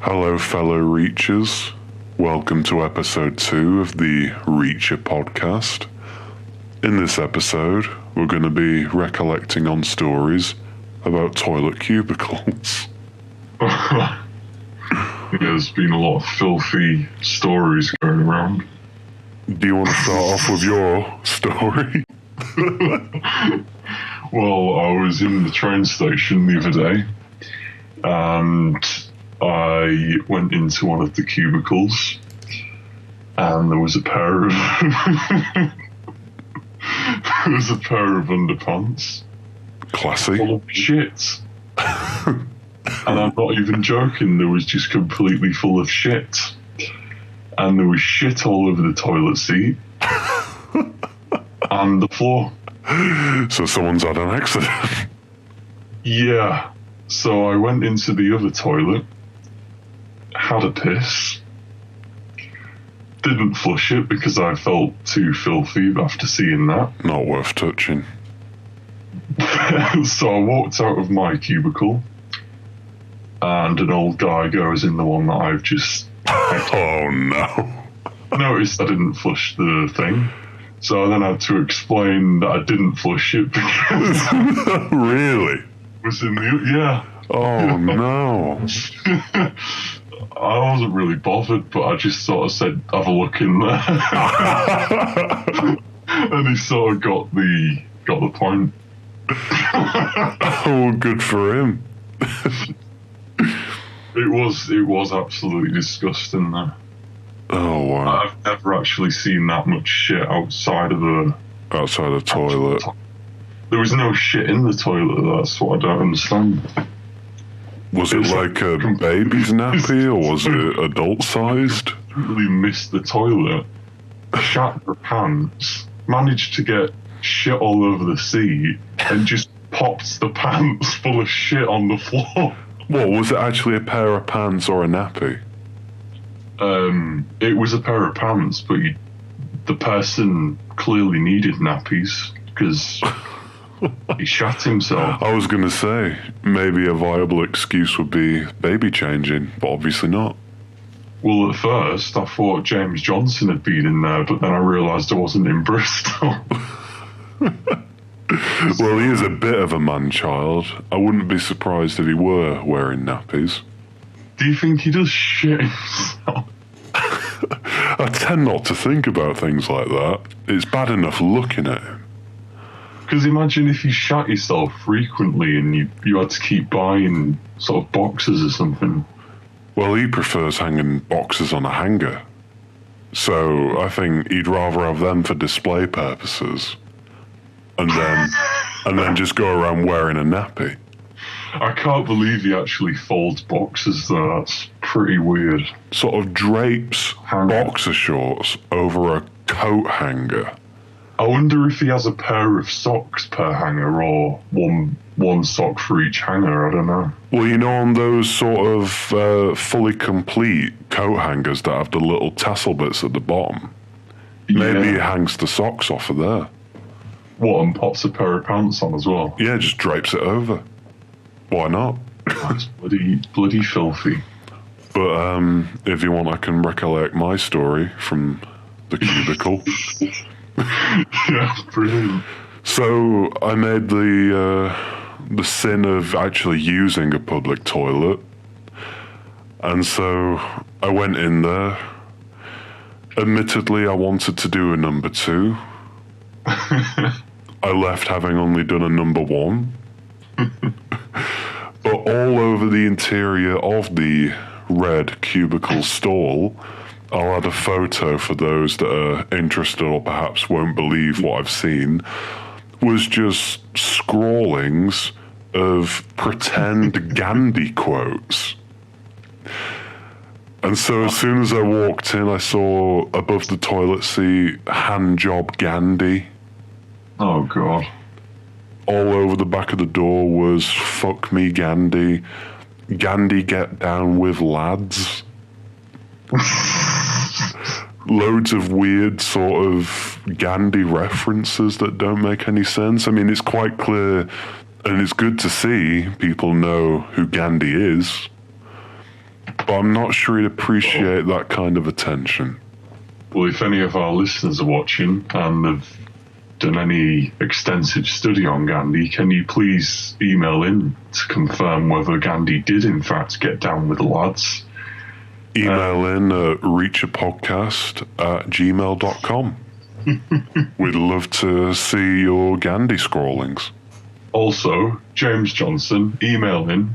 Hello, fellow Reachers. Welcome to episode 2 of the Reicher podcast. In this episode, we're going to be recollecting on stories about toilet cubicles. There's been a lot of filthy stories going around. Do you want to start off with your story? Well, I was in the train station the other day, and I went into one of the cubicles, and there was a pair of underpants. Classy. Full of shit. And I'm not even joking, there was just completely full of shit. And there was shit all over the toilet seat and the floor. So someone's had an accident. Yeah. So I went into the other toilet, had a piss, didn't flush it because I felt too filthy after seeing that. Not worth touching. So I walked out of my cubicle, and an old guy goes in the one that I've just Oh no. noticed I didn't flush the thing. So I then had to explain that I didn't flush it because Really? it was in the... Yeah. Oh no. I wasn't really bothered, but I just sort of said, have a look in there. And he sort of got the point. Oh, good for him. It was absolutely disgusting there. Oh wow. I've never actually seen that much shit outside of the toilet. There was no shit in the toilet. That's what I don't understand. Was it like a baby's nappy, or was it adult-sized? Really missed the toilet, shat the pants, managed to get shit all over the seat, and just popped the pants full of shit on the floor. What, was it actually a pair of pants or a nappy? It was a pair of pants, but the person clearly needed nappies because he shat himself. I was going to say, maybe a viable excuse would be baby changing, but obviously not. Well, at first, I thought James Johnson had been in there, but then I realised I wasn't in Bristol. Well, he is a bit of a man-child. I wouldn't be surprised if he were wearing nappies. Do you think he does shit himself? I tend not to think about things like that. It's bad enough looking at him. Because imagine if you shat yourself frequently and you had to keep buying sort of boxes or something. Well, he prefers hanging boxes on a hanger. So I think he'd rather have them for display purposes. And then just go around wearing a nappy. I can't believe he actually folds boxes though. That's pretty weird. Sort of drapes boxer shorts over a coat hanger. I wonder if he has a pair of socks per hanger or one sock for each hanger. I don't know. Well, you know, on those sort of fully complete coat hangers that have the little tassel bits at the bottom, maybe he hangs the socks off of there. What, and pops a pair of pants on as well? Yeah, just drapes it over. Why not? That's bloody filthy. But if you want, I can recollect my story from the cubicle. Yeah, brilliant. So I made the sin of actually using a public toilet, and so I went in there. Admittedly, I wanted to do a number 2. I left having only done a number 1. But all over the interior of the red cubicle stall, I'll add a photo for those that are interested or perhaps won't believe what I've seen, was just scrawlings of pretend Gandhi quotes. And so as soon as I walked in, I saw above the toilet seat, hand job Gandhi. Oh, God. All over the back of the door was fuck me Gandhi. Gandhi get down with lads. Loads of weird sort of Gandhi references that don't make any sense. I mean, it's quite clear, and it's good to see people know who Gandhi is. But but I'm not sure he'd appreciate that kind of attention. Well, if any of our listeners are watching and have done any extensive study on Gandhi, can you please email in to confirm whether Gandhi did in fact get down with the lads? Email in at reacherpodcast@gmail.com. We'd love to see your Gandhi scrawlings. Also, James Johnson, email in,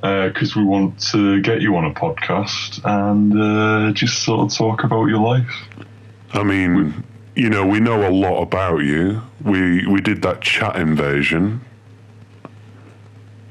because we want to get you on a podcast and just sort of talk about your life. I mean, we know a lot about you. We did that chat invasion,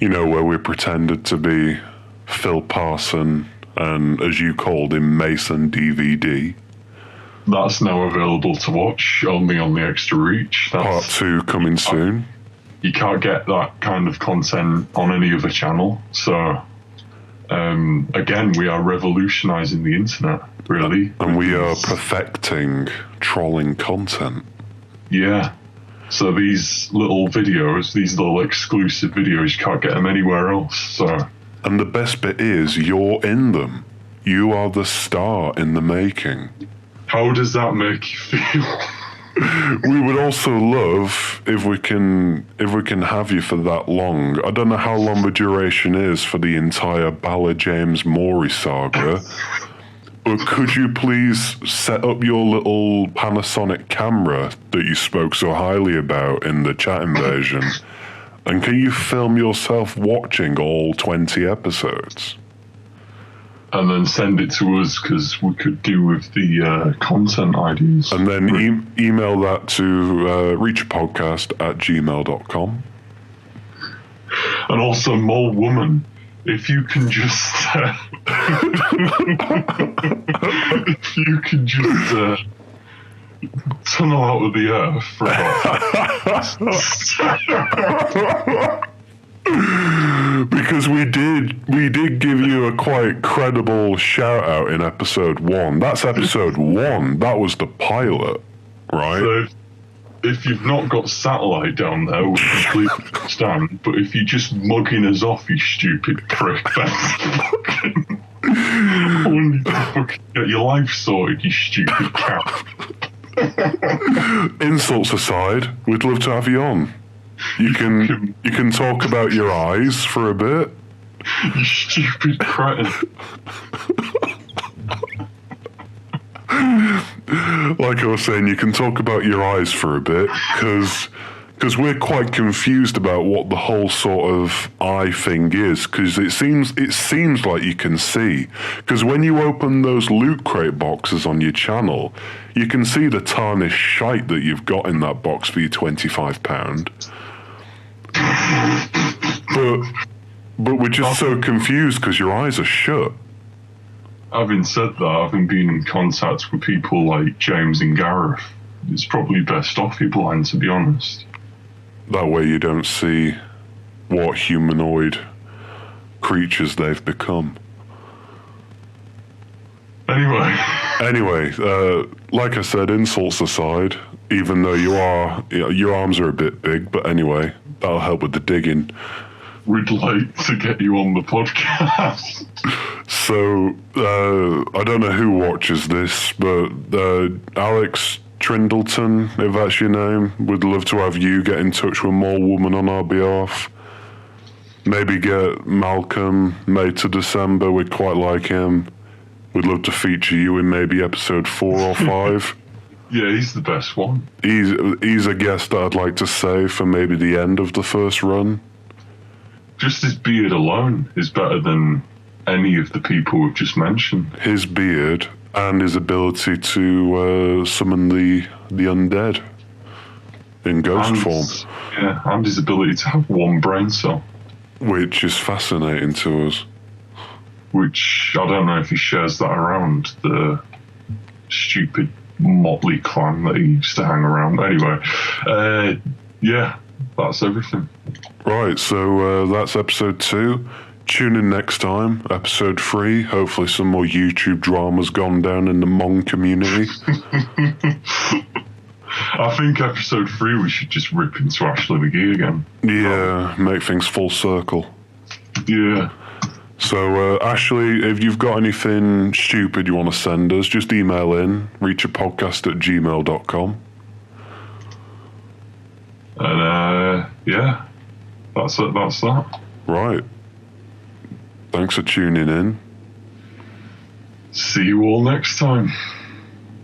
where we pretended to be Phil Parson and, as you called him, Mason DVD. That's now available to watch, only on the Extra Reach. Part 2 coming soon. You can't get that kind of content on any other channel. So, again, we are revolutionising the internet, really. And we are perfecting trolling content. Yeah. So these little videos, these little exclusive videos, you can't get them anywhere else. So. And the best bit is, you're in them. You are the star in the making. How does that make you feel? We would also love if we can have you for that long. I don't know how long the duration is for the entire Bala James Morey saga, but could you please set up your little Panasonic camera that you spoke so highly about in the chat invasion, and can you film yourself watching all 20 episodes? And then send it to us, because we could do with the content ideas. And then email that to reacherpodcast@gmail.com. And also, Mole Woman, if you can just... if you can just tunnel out of the earth for about... Because we did give you a quite credible shout out in episode 1. That's episode 1. That was the pilot, right? So if you've not got satellite down there, we completely understand. But if you're just mugging us off, you stupid prick, then I want you to fucking get your life sorted, you stupid cat. Insults aside, we'd love to have you on. You can talk about your eyes for a bit. You stupid cretin. Like I was saying, you can talk about your eyes for a bit, because we're quite confused about what the whole sort of eye thing is, because it seems like you can see. Because when you open those Loot Crate boxes on your channel, you can see the tarnished shite that you've got in that box for your £25. But we're just so confused because your eyes are shut. Having said that, having been in contact with people like James and Gareth, it's probably best off you're blind, to be honest. That way you don't see what humanoid creatures they've become. Anyway, like I said, insults aside, even though your arms are a bit big, but anyway, that'll help with the digging. We'd like to get you on the podcast. So, I don't know who watches this, but Alex Trindleton, if that's your name, would love to have you get in touch with Mole Woman on our behalf. Maybe get Malcolm May to December, we'd quite like him. We'd love to feature you in maybe episode 4 or 5. Yeah, he's the best one. He's a guest that I'd like to save for maybe the end of the first run. Just his beard alone is better than any of the people we've just mentioned. His beard and his ability to summon the undead in ghost form. Yeah, and his ability to have one brain cell. Which is fascinating to us. Which, I don't know if he shares that around the stupid motley clan that he used to hang around. Anyway, yeah, that's everything. Right, so that's episode 2. Tune in next time, episode 3. Hopefully some more YouTube drama's gone down in the Hmong community. I think episode 3 we should just rip into Ashley McGee again. Yeah, make things full circle. Yeah. So, Ashley, if you've got anything stupid you want to send us, just email in, reicherpodcast@gmail.com. And yeah, that's it. That's that. Right. Thanks for tuning in. See you all next time.